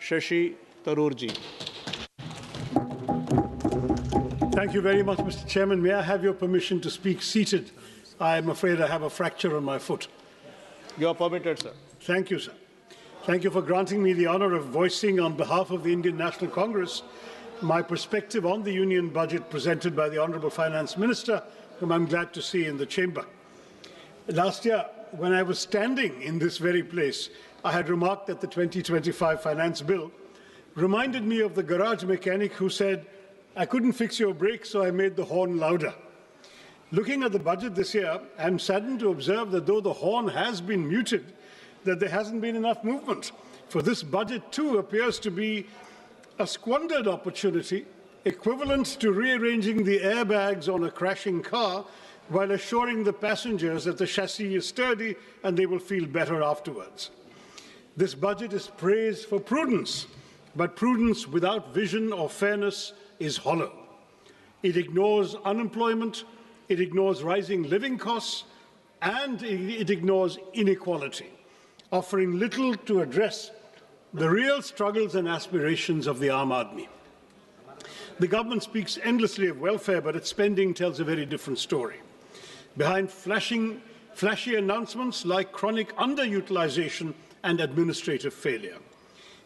Shashi Tharoor ji. Thank you very much, Mr. Chairman. May I have your permission to speak seated? I am afraid I have a fracture on my foot. You are permitted, sir. Thank you, sir. Thank you for granting me the honour of voicing on behalf of the Indian National Congress my perspective on the Union budget presented by the Honourable Finance Minister, whom I'm glad to see in the chamber. Last year, when I was standing in this very place, I had remarked that the 2025 Finance Bill reminded me of the garage mechanic who said, "I couldn't fix your brakes, so I made the horn louder." Looking at the budget this year, I'm saddened to observe that though the horn has been muted, that there hasn't been enough movement. For this budget too appears to be a squandered opportunity, equivalent to rearranging the airbags on a crashing car while assuring the passengers that the chassis is sturdy and they will feel better afterwards. This budget is praised for prudence, but prudence without vision or fairness is hollow. It ignores unemployment, it ignores rising living costs, and it ignores inequality, offering little to address the real struggles and aspirations of the Aam Aadmi. The government speaks endlessly of welfare, but its spending tells a very different story. Behind flashy announcements like chronic underutilization and administrative failure.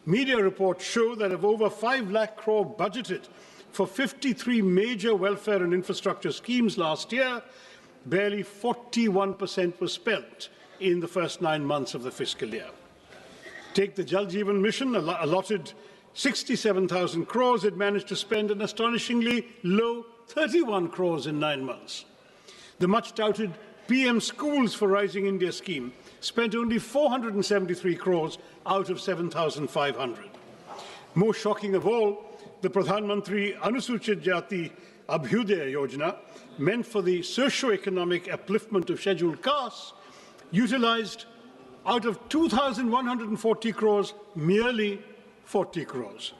Media reports show that of over 5 lakh crore budgeted for 53 major welfare and infrastructure schemes last year, barely 41% was spent in the first 9 months of the fiscal year. Take the Jal Jeevan Mission, allotted 67,000 crores, it managed to spend an astonishingly low 31 crores in 9 months. The much-touted PM Schools for Rising India scheme spent only 473 crores out of 7,500. Most shocking of all, the Pradhan Mantri Anusuchit Jati Abhyudaya Yojana, meant for the socio-economic upliftment of scheduled castes, utilized out of 2,140 crores, merely 40 crores.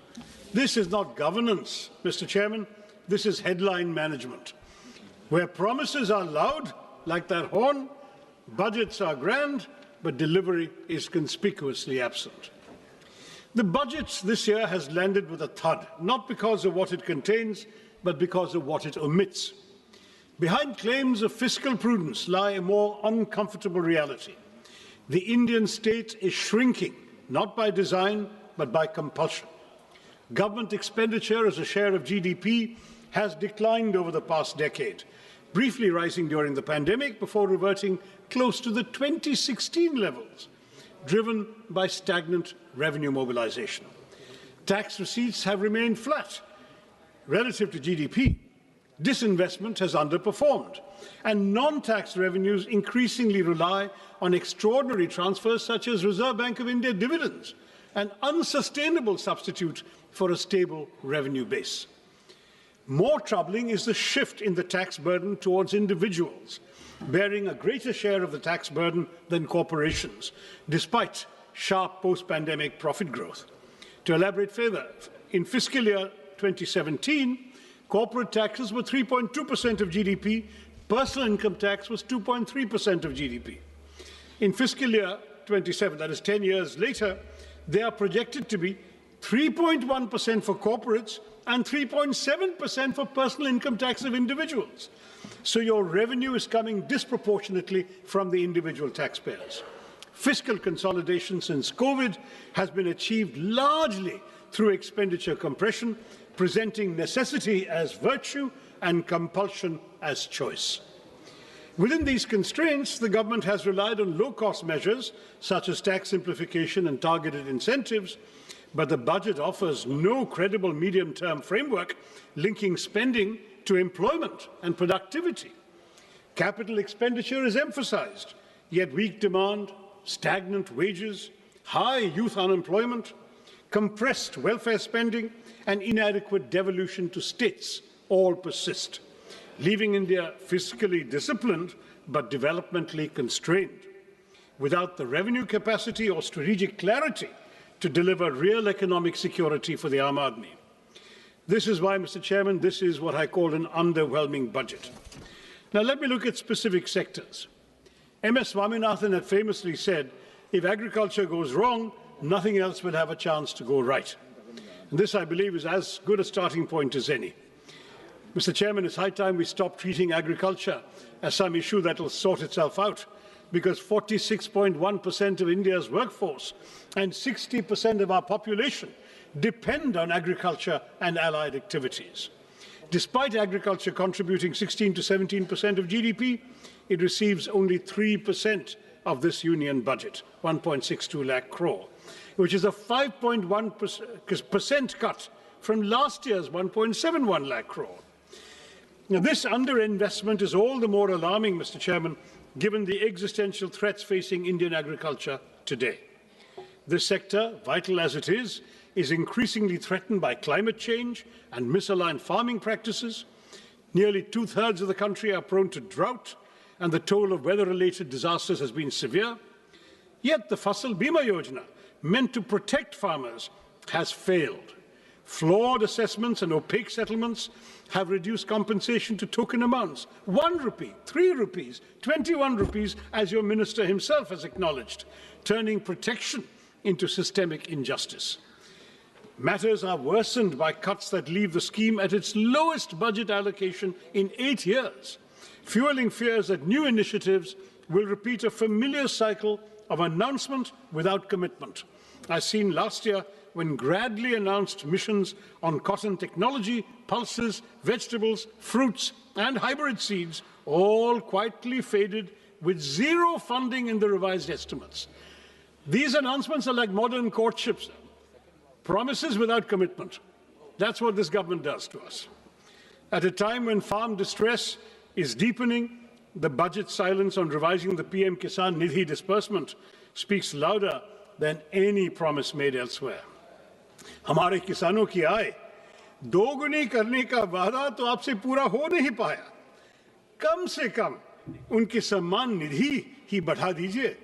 This is not governance, Mr. Chairman. This is headline management. Where promises are loud, like that horn, budgets are grand, but delivery is conspicuously absent. The budget this year has landed with a thud, not because of what it contains, but because of what it omits. Behind claims of fiscal prudence lie a more uncomfortable reality. The Indian state is shrinking, not by design, but by compulsion. Government expenditure as a share of GDP has declined over the past decade, briefly rising during the pandemic before reverting close to the 2016 levels, driven by stagnant revenue mobilization. Tax receipts have remained flat relative to GDP. Disinvestment has underperformed, and non-tax revenues increasingly rely on extraordinary transfers such as Reserve Bank of India dividends, an unsustainable substitute for a stable revenue base. More troubling is the shift in the tax burden towards individuals, bearing a greater share of the tax burden than corporations, despite sharp post-pandemic profit growth. To elaborate further, in fiscal year 2017, corporate taxes were 3.2% of GDP, personal income tax was 2.3% of GDP. In fiscal year 27, that is 10 years later, they are projected to be 3.1% for corporates and 3.7% for personal income tax of individuals. So your revenue is coming disproportionately from the individual taxpayers. Fiscal consolidation since COVID has been achieved largely through expenditure compression, presenting necessity as virtue and compulsion as choice. Within these constraints, the government has relied on low-cost measures such as tax simplification and targeted incentives, but the budget offers no credible medium-term framework linking spending to employment and productivity. Capital expenditure is emphasized, yet weak demand, stagnant wages, high youth unemployment, compressed welfare spending, and inadequate devolution to states all persist, leaving India fiscally disciplined but developmentally constrained, without the revenue capacity or strategic clarity to deliver real economic security for the Aam Aadmi. This is why, Mr. Chairman, this is what I call an underwhelming budget. Now let me look at specific sectors. M.S. Swaminathan had famously said, if agriculture goes wrong, nothing else will have a chance to go right. And this, I believe, is as good a starting point as any. Mr. Chairman, it's high time we stop treating agriculture as some issue that will sort itself out, because 46.1% of India's workforce and 60% of our population depend on agriculture and allied activities. Despite agriculture contributing 16 to 17% of GDP, it receives only 3% of this union budget, 1.62 lakh crore, which is a 5.1% cut from last year's 1.71 lakh crore. Now, this underinvestment is all the more alarming, Mr. Chairman, given the existential threats facing Indian agriculture today. This sector, vital as it is increasingly threatened by climate change and misaligned farming practices. Nearly two-thirds of the country are prone to drought, and the toll of weather-related disasters has been severe. Yet the Fiscal Bima Yojana, meant to protect farmers, has failed. Flawed assessments and opaque settlements have reduced compensation to token amounts, 1 rupee, 3 rupees, 21 rupees, as your minister himself has acknowledged, turning protection into systemic injustice. Matters are worsened by cuts that leave the scheme at its lowest budget allocation in 8 years, fueling fears that new initiatives will repeat a familiar cycle of announcement without commitment, as seen last year when Gradley announced missions on cotton technology, pulses, vegetables, fruits, and hybrid seeds, all quietly faded with zero funding in the revised estimates. These announcements are like modern courtships. Promises without commitment. That's what this government does to us. At a time when farm distress is deepening, the budget silence on revising the PM Kisan Nidhi disbursement speaks louder than any promise made elsewhere. हमारे किसानों की आय दोगुनी करने का वादा तो आपसे पूरा हो नहीं पाया। कम से कम उनकी सम्मान निधि ही बढ़ा दीजिए।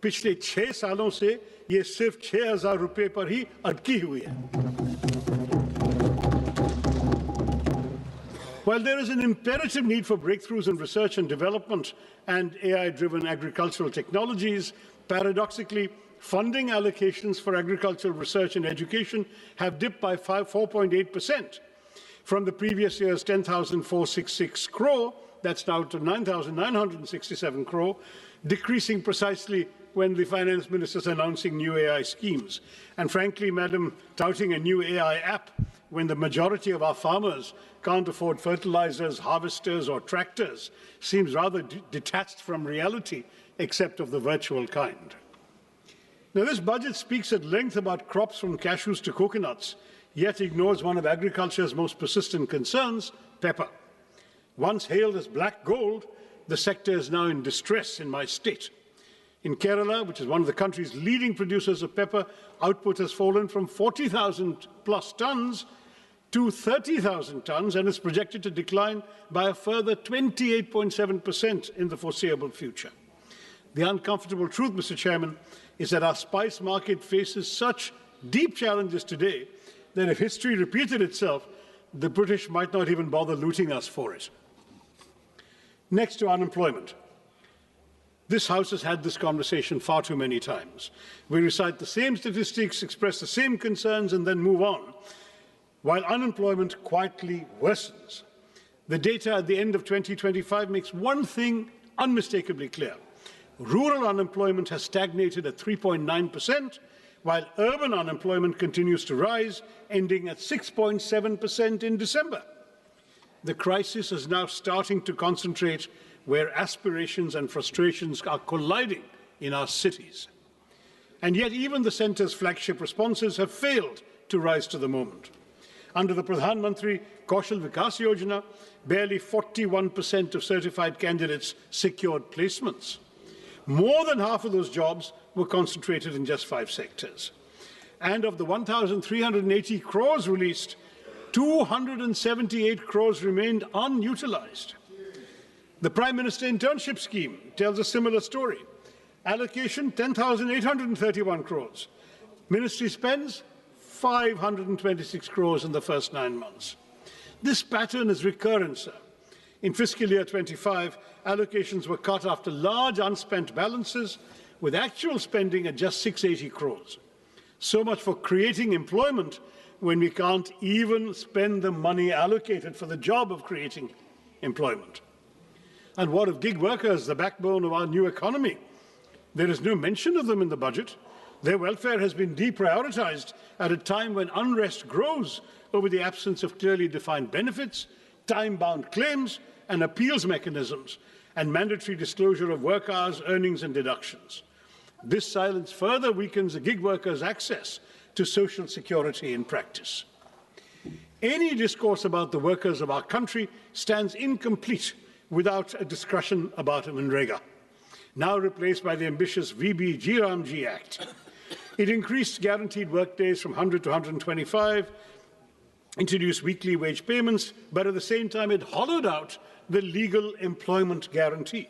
पिछले 6 सालों से ये सिर्फ 6,000 रुपए पर ही अटकी हुई है। While there is an imperative need for breakthroughs in research and development and AI-driven agricultural technologies, paradoxically, funding allocations for agricultural research and education have dipped by 4.8% from the previous year's 10,466 crore, that's now to 9,967 crore, decreasing precisely when the finance minister is announcing new AI schemes. And frankly, Madam, touting a new AI app when the majority of our farmers can't afford fertilizers, harvesters, or tractors seems rather detached from reality, except of the virtual kind. Now, this budget speaks at length about crops from cashews to coconuts, yet ignores one of agriculture's most persistent concerns, pepper. Once hailed as black gold, the sector is now in distress in my state. In Kerala, which is one of the country's leading producers of pepper, output has fallen from 40,000 plus tons to 30,000 tons and is projected to decline by a further 28.7% in the foreseeable future. The uncomfortable truth, Mr. Chairman, is that our spice market faces such deep challenges today that if history repeated itself, the British might not even bother looting us for it. Next to unemployment. This House has had this conversation far too many times. We recite the same statistics, express the same concerns, and then move on, while unemployment quietly worsens. The data at the end of 2025 makes one thing unmistakably clear. Rural unemployment has stagnated at 3.9%, while urban unemployment continues to rise, ending at 6.7% in December. The crisis is now starting to concentrate where aspirations and frustrations are colliding in our cities. And yet even the centre's flagship responses have failed to rise to the moment. Under the Pradhan Mantri Kaushal Vikas Yojana, barely 41% of certified candidates secured placements. More than half of those jobs were concentrated in just 5 sectors. And of the 1,380 crores released, 278 crores remained unutilized. The Prime Minister Internship Scheme tells a similar story. Allocation, 10,831 crores. Ministry spends 526 crores in the first 9 months. This pattern is recurrent, sir. In fiscal year 25, allocations were cut after large unspent balances, with actual spending at just 680 crores. So much for creating employment when we can't even spend the money allocated for the job of creating employment. And what of gig workers, the backbone of our new economy? There is no mention of them in the budget. Their welfare has been deprioritized at a time when unrest grows over the absence of clearly defined benefits, time-bound claims and appeals mechanisms, and mandatory disclosure of work hours, earnings and deductions. This silence further weakens the gig workers' access to social security in practice. Any discourse about the workers of our country stands incomplete without a discussion about Manrega, now replaced by the ambitious VB-G Act. It increased guaranteed work days from 100 to 125, introduced weekly wage payments, but at the same time it hollowed out the legal employment guarantee.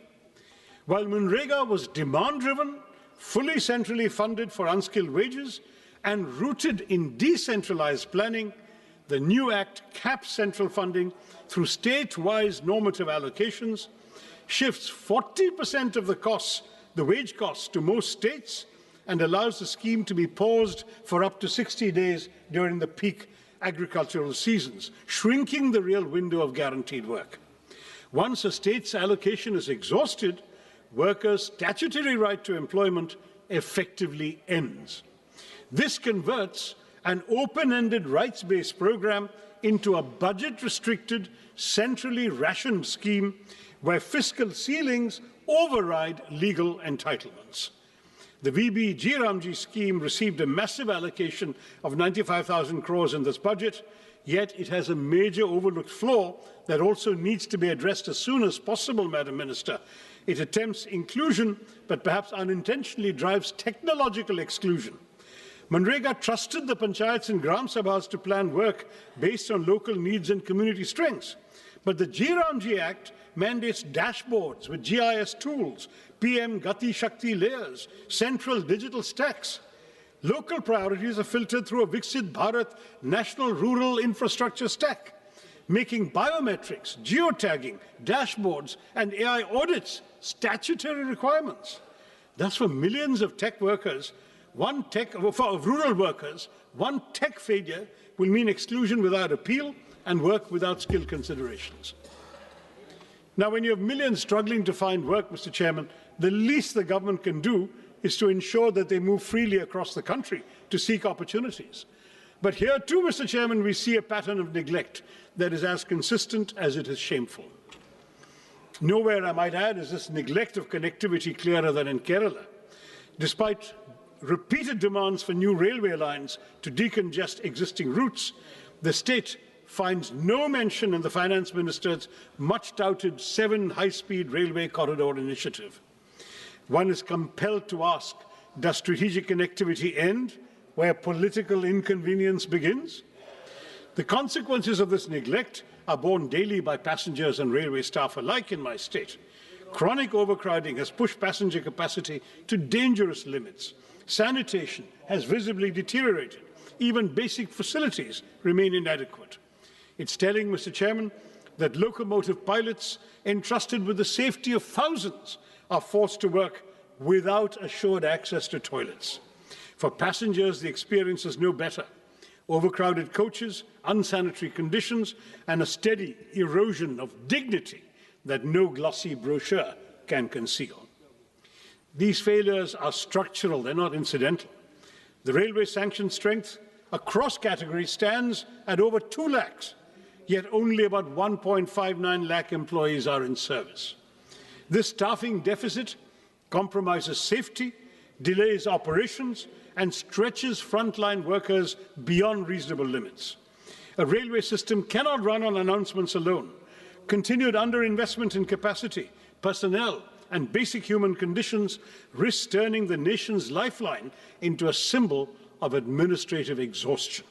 While Manrega was demand-driven, fully centrally funded for unskilled wages, and rooted in decentralized planning, the new Act caps central funding through state-wise normative allocations, shifts 40% of the costs, the wage costs, to most states, and allows the scheme to be paused for up to 60 days during the peak agricultural seasons, shrinking the real window of guaranteed work. Once a state's allocation is exhausted, workers' statutory right to employment effectively ends. This converts an open-ended rights-based program into a budget-restricted, centrally rationed scheme where fiscal ceilings override legal entitlements. The VB-G scheme received a massive allocation of 95,000 crores in this budget, yet it has a major overlooked flaw that also needs to be addressed as soon as possible, Madam Minister. It attempts inclusion, but perhaps unintentionally drives technological exclusion. Manrega trusted the panchayats and gram sabhas to plan work based on local needs and community strengths. But the G Act mandates dashboards with GIS tools, PM Gati Shakti layers, central digital stacks. Local priorities are filtered through a Viksit Bharat National Rural Infrastructure Stack, making biometrics, geotagging, dashboards and AI audits statutory requirements. Thus, for millions of tech workers, for rural workers, one tech failure will mean exclusion without appeal and work without skill considerations. Now, when you have millions struggling to find work, Mr. Chairman, the least the government can do is to ensure that they move freely across the country to seek opportunities. But here too, Mr. Chairman, we see a pattern of neglect that is as consistent as it is shameful. Nowhere, I might add, is this neglect of connectivity clearer than in Kerala. Despite repeated demands for new railway lines to decongest existing routes, the state finds no mention in the Finance Minister's much-touted 7 high-speed railway corridor initiative. One is compelled to ask, does strategic connectivity end where political inconvenience begins? The consequences of this neglect are borne daily by passengers and railway staff alike in my state. Chronic overcrowding has pushed passenger capacity to dangerous limits. Sanitation has visibly deteriorated. Even basic facilities remain inadequate. It's telling, Mr. Chairman, that locomotive pilots entrusted with the safety of thousands are forced to work without assured access to toilets. For passengers, the experience is no better. Overcrowded coaches, unsanitary conditions, and a steady erosion of dignity that no glossy brochure can conceal. These failures are structural, they're not incidental. The railway sanction strength across categories stands at over 2 lakhs, yet only about 1.59 lakh employees are in service. This staffing deficit compromises safety, delays operations, and stretches frontline workers beyond reasonable limits. A railway system cannot run on announcements alone. Continued underinvestment in capacity, personnel, and basic human conditions risks turning the nation's lifeline into a symbol of administrative exhaustion.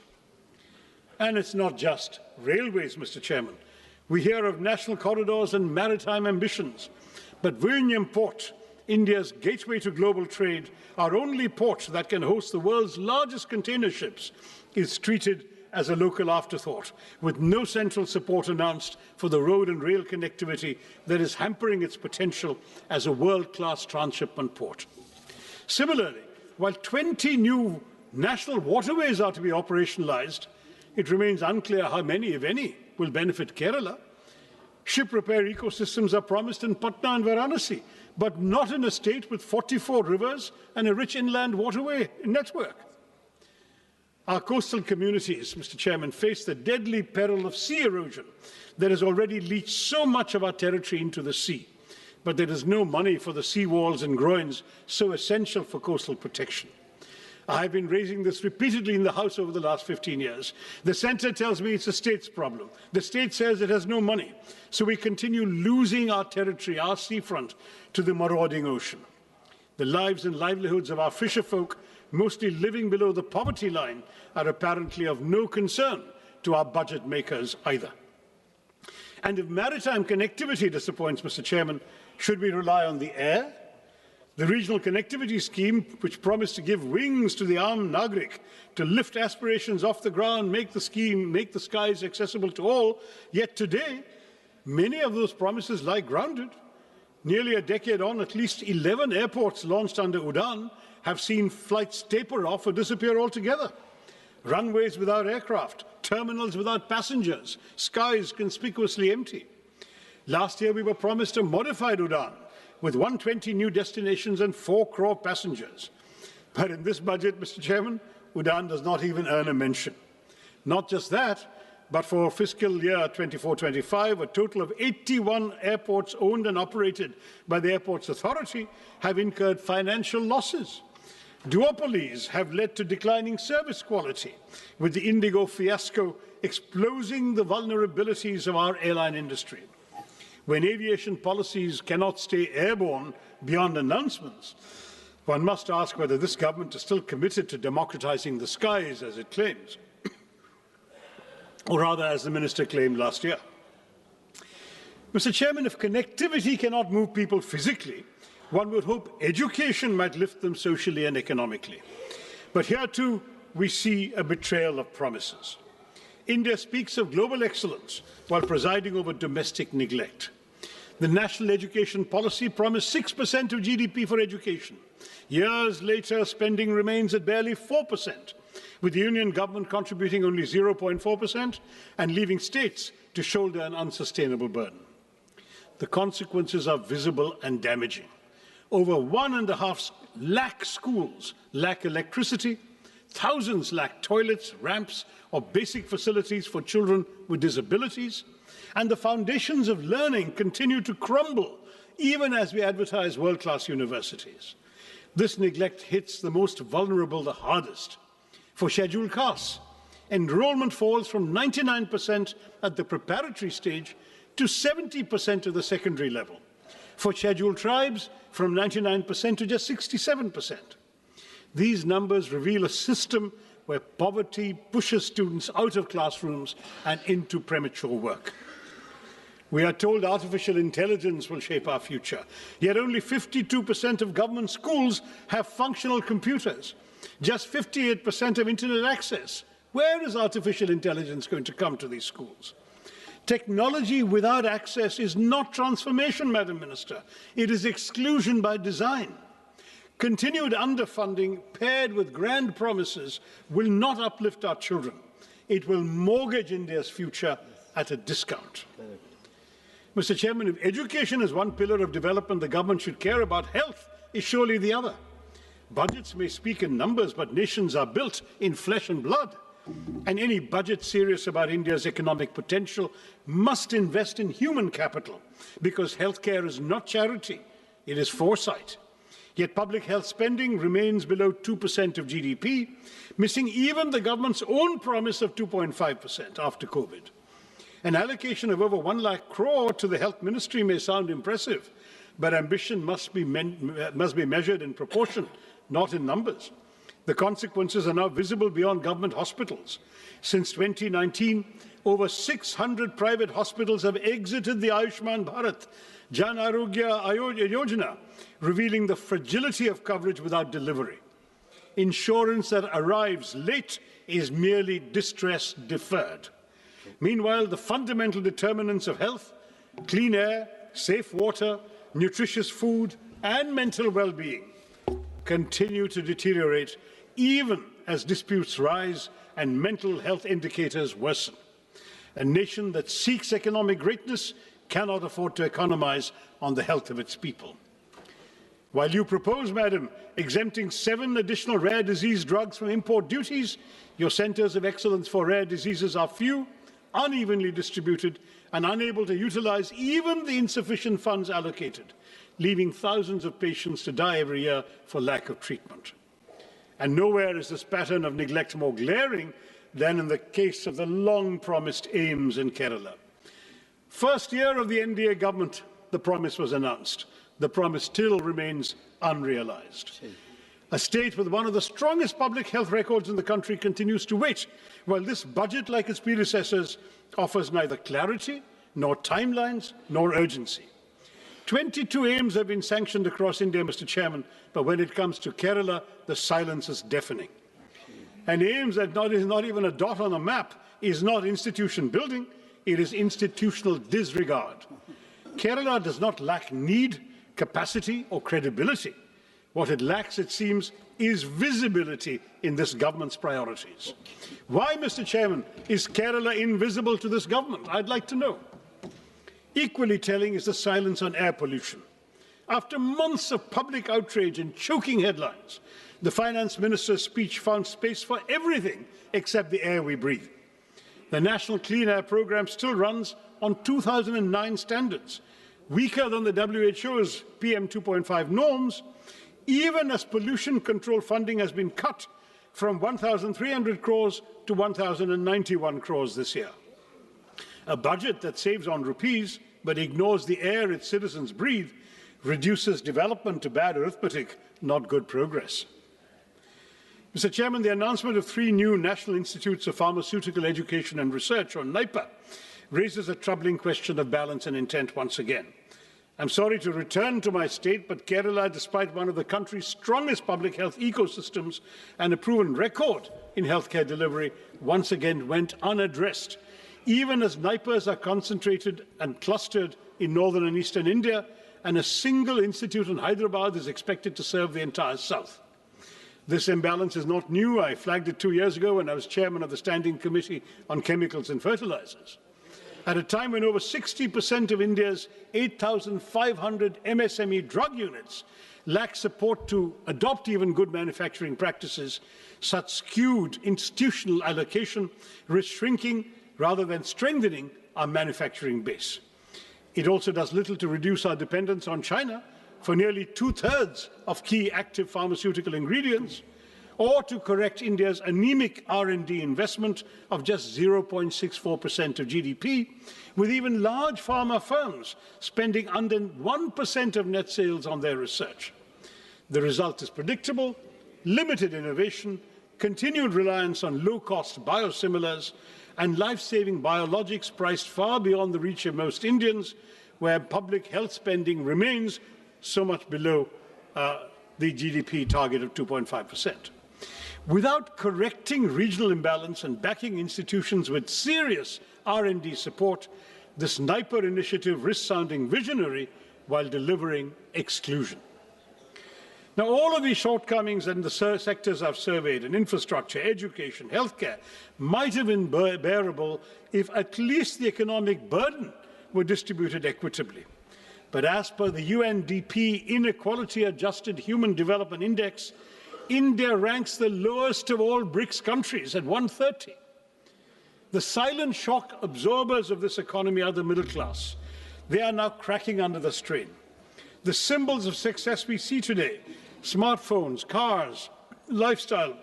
And it's not just railways, Mr. Chairman. We hear of national corridors and maritime ambitions, but Vizhinjam Port, India's gateway to global trade, our only port that can host the world's largest container ships, is treated as a local afterthought, with no central support announced for the road and rail connectivity that is hampering its potential as a world-class transshipment port. Similarly, while 20 new national waterways are to be operationalised, it remains unclear how many, if any, will benefit Kerala. Ship repair ecosystems are promised in Patna and Varanasi, but not in a state with 44 rivers and a rich inland waterway network. Our coastal communities, Mr. Chairman, face the deadly peril of sea erosion that has already leached so much of our territory into the sea. But there is no money for the sea walls and groins so essential for coastal protection. I have been raising this repeatedly in the House over the last 15 years. The centre tells me it's a state's problem. The state says it has no money. So we continue losing our territory, our seafront, to the marauding ocean. The lives and livelihoods of our fisherfolk, mostly living below the poverty line, are apparently of no concern to our budget makers either. And if maritime connectivity disappoints, Mr. Chairman, should we rely on the air? The regional connectivity scheme, which promised to give wings to the armed Nagrik to lift aspirations off the ground, make the skies accessible to all, yet today, many of those promises lie grounded. Nearly a decade on, at least 11 airports launched under UDAN have seen flights taper off or disappear altogether. Runways without aircraft, terminals without passengers, skies conspicuously empty. Last year, we were promised a modified UDAN with 120 new destinations and 4 crore passengers. But in this budget, Mr. Chairman, UDAN does not even earn a mention. Not just that, but for fiscal year 24-25, a total of 81 airports owned and operated by the Airports Authority have incurred financial losses. Duopolies have led to declining service quality, with the Indigo fiasco exposing the vulnerabilities of our airline industry. When aviation policies cannot stay airborne beyond announcements, one must ask whether this government is still committed to democratizing the skies, as it claims, or rather, as the minister claimed last year. Mr. Chairman, if connectivity cannot move people physically, one would hope education might lift them socially and economically. But here too, we see a betrayal of promises. India speaks of global excellence while presiding over domestic neglect. The national education policy promised 6% of GDP for education. Years later, spending remains at barely 4%, with the union government contributing only 0.4% and leaving states to shoulder an unsustainable burden. The consequences are visible and damaging. Over 1.5 lakh schools lack electricity, thousands lack toilets, ramps, or basic facilities for children with disabilities, and the foundations of learning continue to crumble even as we advertise world-class universities. This neglect hits the most vulnerable the hardest. For scheduled castes, enrollment falls from 99% at the preparatory stage to 70% at the secondary level. For scheduled tribes, from 99% to just 67%. These numbers reveal a system where poverty pushes students out of classrooms and into premature work. We are told artificial intelligence will shape our future, yet only 52% of government schools have functional computers, just 58% have internet access. Where is artificial intelligence going to come to these schools? Technology without access is not transformation, Madam Minister. It is exclusion by design. Continued underfunding paired with grand promises will not uplift our children. It will mortgage India's future at a discount. Mr. Chairman, if education is one pillar of development the government should care about, health is surely the other. Budgets may speak in numbers, but nations are built in flesh and blood. And any budget serious about India's economic potential must invest in human capital, because healthcare is not charity, it is foresight. Yet public health spending remains below 2% of GDP, missing even the government's own promise of 2.5% after COVID. An allocation of over 1 lakh crore to the health ministry may sound impressive, but ambition must be measured in proportion, not in numbers. The consequences are now visible beyond government hospitals. Since 2019, over 600 private hospitals have exited the Ayushman Bharat Jan Arogya Yojana, revealing the fragility of coverage without delivery. Insurance that arrives late is merely distress deferred. Meanwhile, the fundamental determinants of health, clean air, safe water, nutritious food, and mental well-being continue to deteriorate even as disputes rise and mental health indicators worsen. A nation that seeks economic greatness cannot afford to economize on the health of its people. While you propose, Madam, exempting 7 additional rare disease drugs from import duties, your centres of excellence for rare diseases are few, unevenly distributed, and unable to utilize even the insufficient funds allocated, leaving thousands of patients to die every year for lack of treatment. And nowhere is this pattern of neglect more glaring than in the case of the long-promised AIMS in Kerala. First year of the NDA government, the promise was announced. The promise still remains unrealized. A state with one of the strongest public health records in the country continues to wait, while this budget, like its predecessors, offers neither clarity, nor timelines, nor urgency. 22 AIMS have been sanctioned across India, Mr. Chairman, but when it comes to Kerala, the silence is deafening. And AIMS that is not even a dot on a map is not institution building, it is institutional disregard. Kerala does not lack need, capacity, or credibility. What it lacks, it seems, is visibility in this government's priorities. Why, Mr. Chairman, is Kerala invisible to this government? I'd like to know. Equally telling is the silence on air pollution. After months of public outrage and choking headlines, the finance minister's speech found space for everything except the air we breathe. The National Clean Air Programme still runs on 2009 standards, weaker than the WHO's PM 2.5 norms, even as pollution control funding has been cut from 1,300 crores to 1,091 crores this year. A budget that saves on rupees but ignores the air its citizens breathe reduces development to bad arithmetic, not good progress. Mr. Chairman, the announcement of 3 new National Institutes of Pharmaceutical Education and Research, or NIPA, raises a troubling question of balance and intent once again. I'm sorry to return to my state, but Kerala, despite one of the country's strongest public health ecosystems and a proven record in healthcare delivery, once again went unaddressed. Even as NIPAs are concentrated and clustered in northern and eastern India, and a single institute in Hyderabad is expected to serve the entire south. This imbalance is not new. I flagged it 2 years ago when I was chairman of the Standing Committee on Chemicals and Fertilizers. At a time when over 60% of India's 8,500 MSME drug units lack support to adopt even good manufacturing practices, such skewed institutional allocation risks shrinking rather than strengthening our manufacturing base. It also does little to reduce our dependence on China for nearly 2/3 of key active pharmaceutical ingredients, or to correct India's anemic R&D investment of just 0.64% of GDP, with even large pharma firms spending under 1% of net sales on their research. The result is predictable: limited innovation, continued reliance on low-cost biosimilars, and life-saving biologics priced far beyond the reach of most Indians, where public health spending remains so much below the GDP target of 2.5%. Without correcting regional imbalance and backing institutions with serious R&D support, this NIPA initiative risks sounding visionary while delivering exclusion. Now, all of these shortcomings in the sectors I've surveyed, in infrastructure, education, healthcare, might have been bearable if at least the economic burden were distributed equitably. But as per the UNDP Inequality Adjusted Human Development Index, India ranks the lowest of all BRICS countries at 130. The silent shock absorbers of this economy are the middle class. They are now cracking under the strain. The symbols of success we see today, smartphones, cars, lifestyle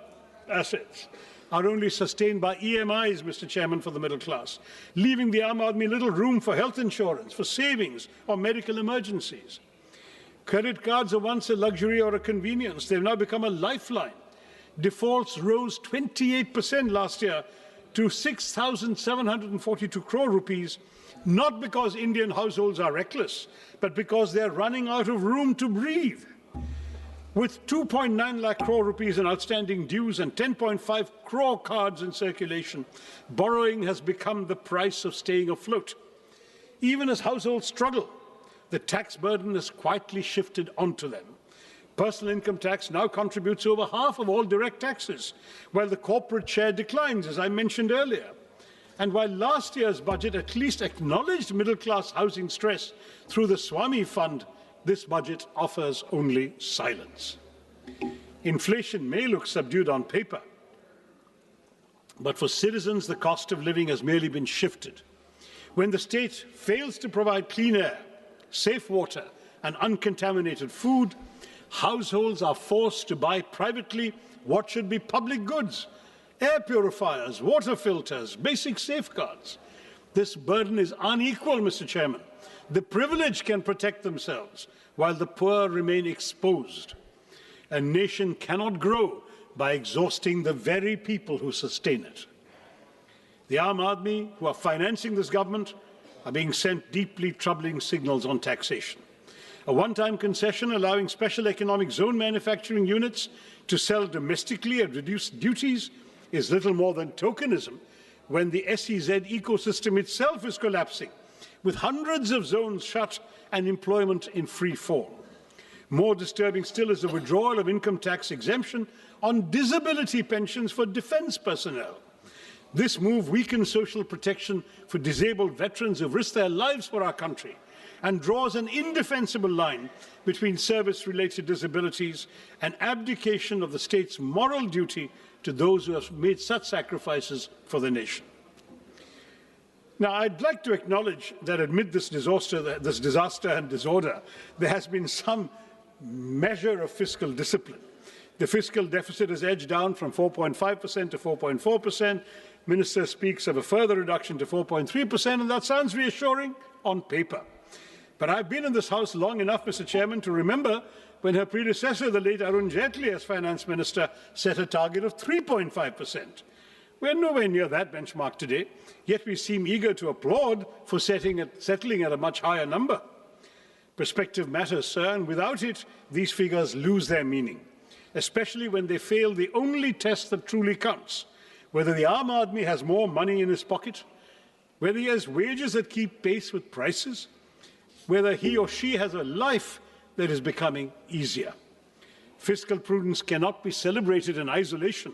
assets, are only sustained by EMIs, Mr. Chairman, for the middle class, leaving the Aam Aadmi little room for health insurance, for savings, or medical emergencies. Credit cards are once a luxury or a convenience. They've now become a lifeline. Defaults rose 28% last year to 6,742 crore rupees, not because Indian households are reckless, but because they're running out of room to breathe. With 2.9 lakh crore rupees in outstanding dues and 10.5 crore cards in circulation, borrowing has become the price of staying afloat. Even as households struggle, the tax burden has quietly shifted onto them. Personal income tax now contributes over half of all direct taxes, while the corporate share declines, as I mentioned earlier. And while last year's budget at least acknowledged middle-class housing stress through the Swami Fund, this budget offers only silence. Inflation may look subdued on paper, but for citizens, the cost of living has merely been shifted. When the state fails to provide clean air, safe water, and uncontaminated food, households are forced to buy privately what should be public goods: air purifiers, water filters, basic safeguards. This burden is unequal, Mr. Chairman. The privileged can protect themselves, while the poor remain exposed. A nation cannot grow by exhausting the very people who sustain it. The Aam Aadmi, who are financing this government, are being sent deeply troubling signals on taxation. A one-time concession allowing special economic zone manufacturing units to sell domestically at reduced duties is little more than tokenism when the SEZ ecosystem itself is collapsing, with hundreds of zones shut and employment in free fall. More disturbing still is the withdrawal of income tax exemption on disability pensions for defence personnel. This move weakens social protection for disabled veterans who have risked their lives for our country and draws an indefensible line between service-related disabilities and abdication of the state's moral duty to those who have made such sacrifices for the nation. Now, I'd like to acknowledge that amid this disaster and disorder, there has been some measure of fiscal discipline. The fiscal deficit has edged down from 4.5% to 4.4%. Minister speaks of a further reduction to 4.3%, and that sounds reassuring on paper. But I've been in this House long enough, Mr. Chairman, to remember when her predecessor, the late Arun Jaitley, as Finance Minister, set a target of 3.5%. We're nowhere near that benchmark today, yet we seem eager to applaud for settling at a much higher number. Perspective matters, sir, and without it, these figures lose their meaning, especially when they fail the only test that truly counts: whether the Aam Aadmi has more money in his pocket, whether he has wages that keep pace with prices, whether he or she has a life that is becoming easier. Fiscal prudence cannot be celebrated in isolation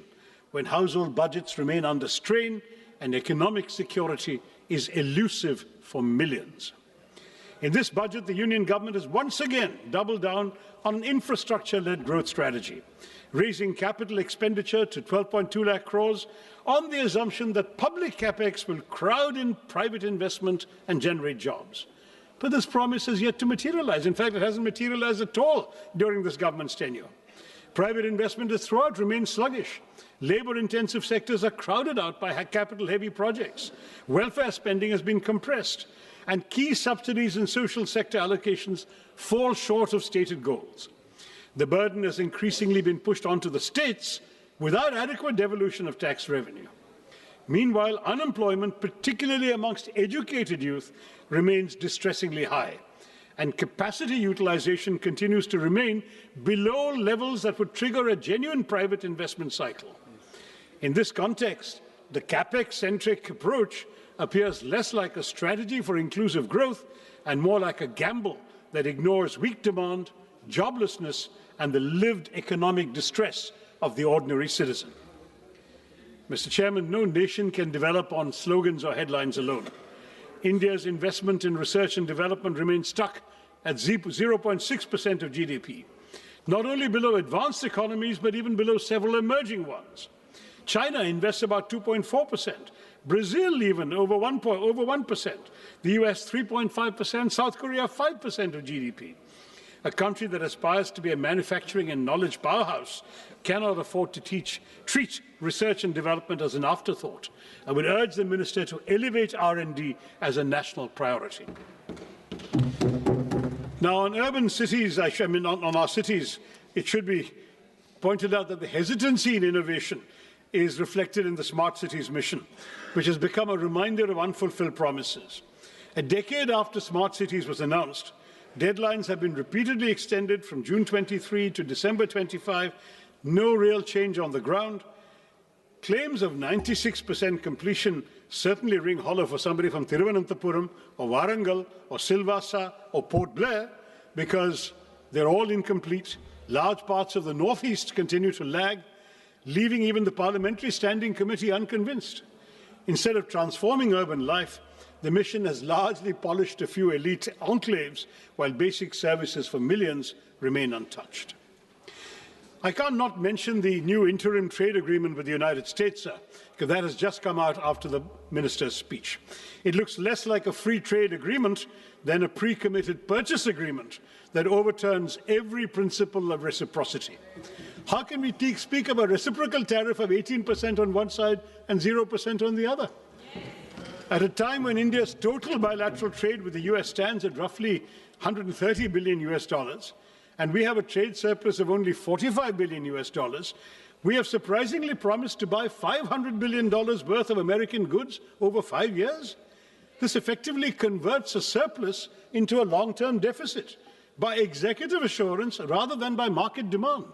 when household budgets remain under strain and economic security is elusive for millions. In this budget, the Union government has once again doubled down on an infrastructure-led growth strategy, raising capital expenditure to 12.2 lakh crores on the assumption that public capex will crowd in private investment and generate jobs. But this promise has yet to materialize. In fact, it hasn't materialized at all during this government's tenure. Private investment has throughout remained sluggish. Labour-intensive sectors are crowded out by capital-heavy projects. Welfare spending has been compressed, and key subsidies and social sector allocations fall short of stated goals. The burden has increasingly been pushed onto the states without adequate devolution of tax revenue. Meanwhile, unemployment, particularly amongst educated youth, remains distressingly high, and capacity utilization continues to remain below levels that would trigger a genuine private investment cycle. In this context, the capex-centric approach appears less like a strategy for inclusive growth and more like a gamble that ignores weak demand, joblessness, and the lived economic distress of the ordinary citizen. Mr. Chairman, no nation can develop on slogans or headlines alone. India's investment in research and development remains stuck at 0.6% of GDP, not only below advanced economies, but even below several emerging ones. China invests about 2.4%, Brazil even over 1%, the US 3.5%, South Korea 5% of GDP. A country that aspires to be a manufacturing and knowledge powerhouse cannot afford to treat research and development as an afterthought. I would urge the Minister to elevate R&D as a national priority. Now, on urban cities, on our cities, it should be pointed out that the hesitancy in innovation is reflected in the Smart Cities mission, which has become a reminder of unfulfilled promises. A decade after Smart Cities was announced, deadlines have been repeatedly extended from June 23 to December 25, no real change on the ground. Claims of 96% completion certainly ring hollow for somebody from Thiruvananthapuram or Warangal or Silvassa or Port Blair, because they're all incomplete, Large parts of the Northeast continue to lag, leaving even the Parliamentary Standing Committee unconvinced. Instead of transforming urban life, the mission has largely polished a few elite enclaves, while basic services for millions remain untouched. I can't not mention the new interim trade agreement with the United States, sir, because that has just come out after the minister's speech. It looks less like a free trade agreement than a pre-committed purchase agreement that overturns every principle of reciprocity. How can we speak of a reciprocal tariff of 18% on one side and 0% on the other? At a time when India's total bilateral trade with the US stands at roughly 130 billion US dollars, and we have a trade surplus of only 45 billion US dollars, we have surprisingly promised to buy $500 billion worth of American goods over 5 years. This effectively converts a surplus into a long-term deficit by executive assurance rather than by market demand.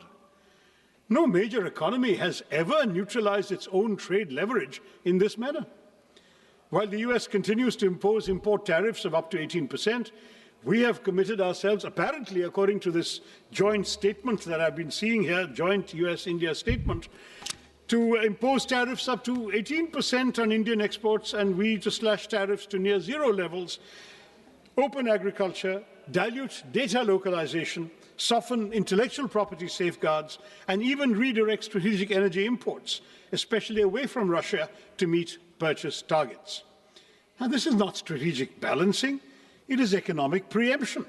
No major economy has ever neutralized its own trade leverage in this manner. While the US continues to impose import tariffs of up to 18%, we have committed ourselves, apparently according to this joint statement that I've been seeing here, joint US-India statement, to impose tariffs up to 18% on Indian exports and we to slash tariffs to near zero levels, open agriculture, dilute data localization, soften intellectual property safeguards, and even redirect strategic energy imports, especially away from Russia, to meet purchase targets. Now, this is not strategic balancing, it is economic preemption.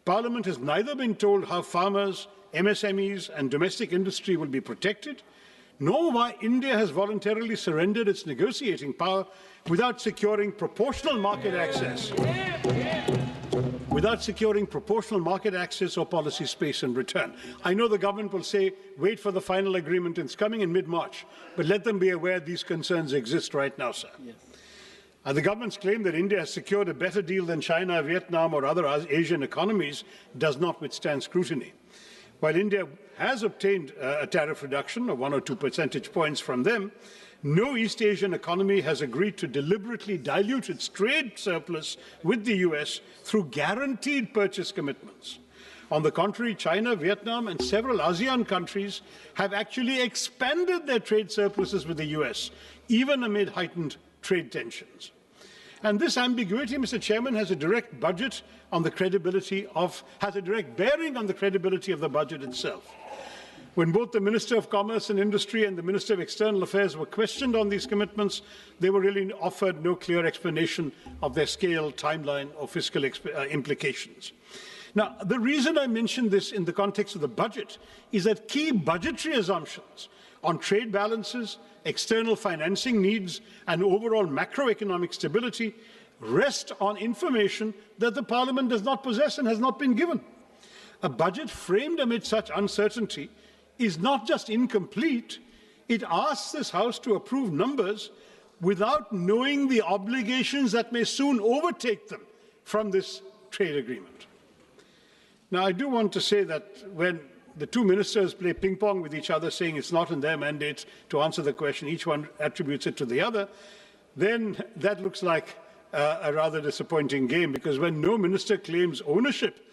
Parliament has neither been told how farmers, MSMEs, and domestic industry will be protected, nor why India has voluntarily surrendered its negotiating power without securing proportional market access. Without securing proportional market access or policy space in return. I know the government will say, wait for the final agreement, it's coming in mid-March, but let them be aware these concerns exist right now, sir. Yes. The government's claim that India has secured a better deal than China, Vietnam, or other Asian economies does not withstand scrutiny. While India has obtained a tariff reduction of 1 or 2 percentage points from them, no East Asian economy has agreed to deliberately dilute its trade surplus with the US through guaranteed purchase commitments. On the contrary, China, Vietnam, and several ASEAN countries have actually expanded their trade surpluses with the US, even amid heightened trade tensions. And this ambiguity, Mr. Chairman, has a direct bearing on the credibility of the budget itself. When both the Minister of Commerce and Industry and the Minister of External Affairs were questioned on these commitments, they were really offered no clear explanation of their scale, timeline, or fiscal implications. Now, the reason I mention this in the context of the budget is that key budgetary assumptions on trade balances, external financing needs, and overall macroeconomic stability rest on information that the Parliament does not possess and has not been given. A budget framed amid such uncertainty is not just incomplete, it asks this House to approve numbers without knowing the obligations that may soon overtake them from this trade agreement. Now, I do want to say that when the two ministers play ping-pong with each other, saying it's not in their mandate to answer the question, each one attributes it to the other, then that looks like a rather disappointing game, because when no minister claims ownership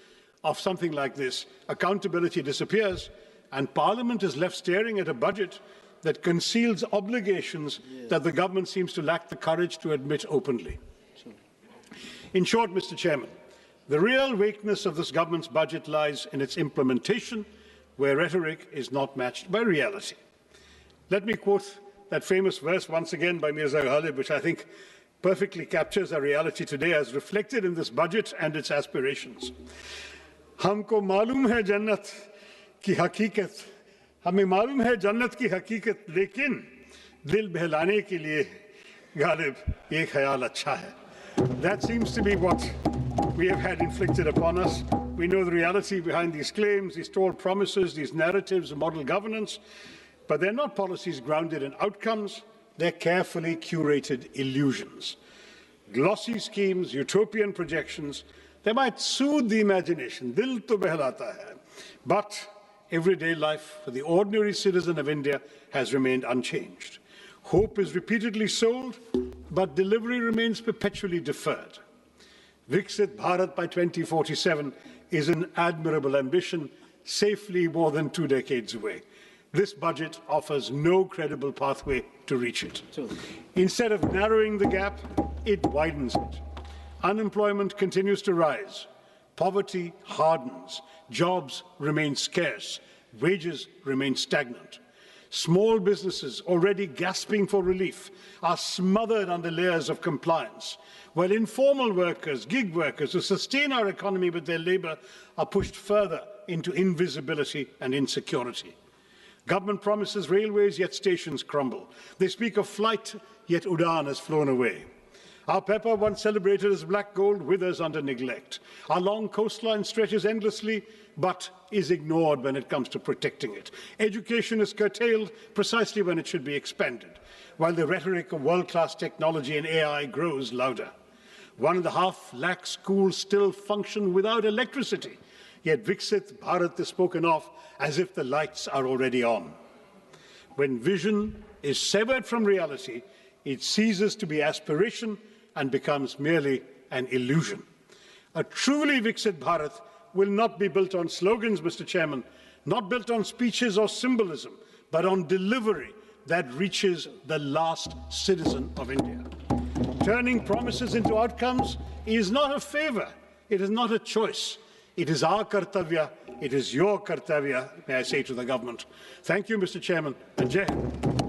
of something like this, accountability disappears, and Parliament is left staring at a budget that conceals obligations that the government seems to lack the courage to admit openly. In short, Mr. Chairman, the real weakness of this government's budget lies in its implementation, where rhetoric is not matched by reality. Let me quote that famous verse once again by Mirza Ghalib, which I think perfectly captures our reality today as reflected in this budget and its aspirations. Humko malum hai jannat ki haqiqat, hame malum hai jannat ki haqiqat, lekin dil behlane ke liye Ghalib ye khayal acha hai. That seems to be what we have had inflicted upon us. We know the reality behind these claims, these tall promises, these narratives of model governance, but they're not policies grounded in outcomes, they're carefully curated illusions. Glossy schemes, utopian projections, they might soothe the imagination, dil to behlata hai, but everyday life for the ordinary citizen of India has remained unchanged. Hope is repeatedly sold, but delivery remains perpetually deferred. Viksit Bharat by 2047 is an admirable ambition, safely more than 2 decades away. This budget offers no credible pathway to reach it. Instead of narrowing the gap, it widens it. Unemployment continues to rise. Poverty hardens. Jobs remain scarce. Wages remain stagnant. Small businesses, already gasping for relief, are smothered under layers of compliance, while informal workers, gig workers who sustain our economy with their labour are pushed further into invisibility and insecurity. Government promises railways, yet stations crumble. They speak of flight, yet Udan has flown away. Our pepper, once celebrated as black gold, withers under neglect. Our long coastline stretches endlessly, but is ignored when it comes to protecting it. Education is curtailed precisely when it should be expanded, while the rhetoric of world-class technology and AI grows louder. 1.5 lakh schools still function without electricity, yet Viksit Bharat is spoken of as if the lights are already on. When vision is severed from reality, it ceases to be aspiration and becomes merely an illusion. A truly Viksit Bharat will not be built on slogans, Mr. Chairman, not built on speeches or symbolism, but on delivery that reaches the last citizen of India. Turning promises into outcomes is not a favour, it is not a choice. It is our kartavya, it is your kartavya, may I say to the government. Thank you, Mr. Chairman, and Jai Hind.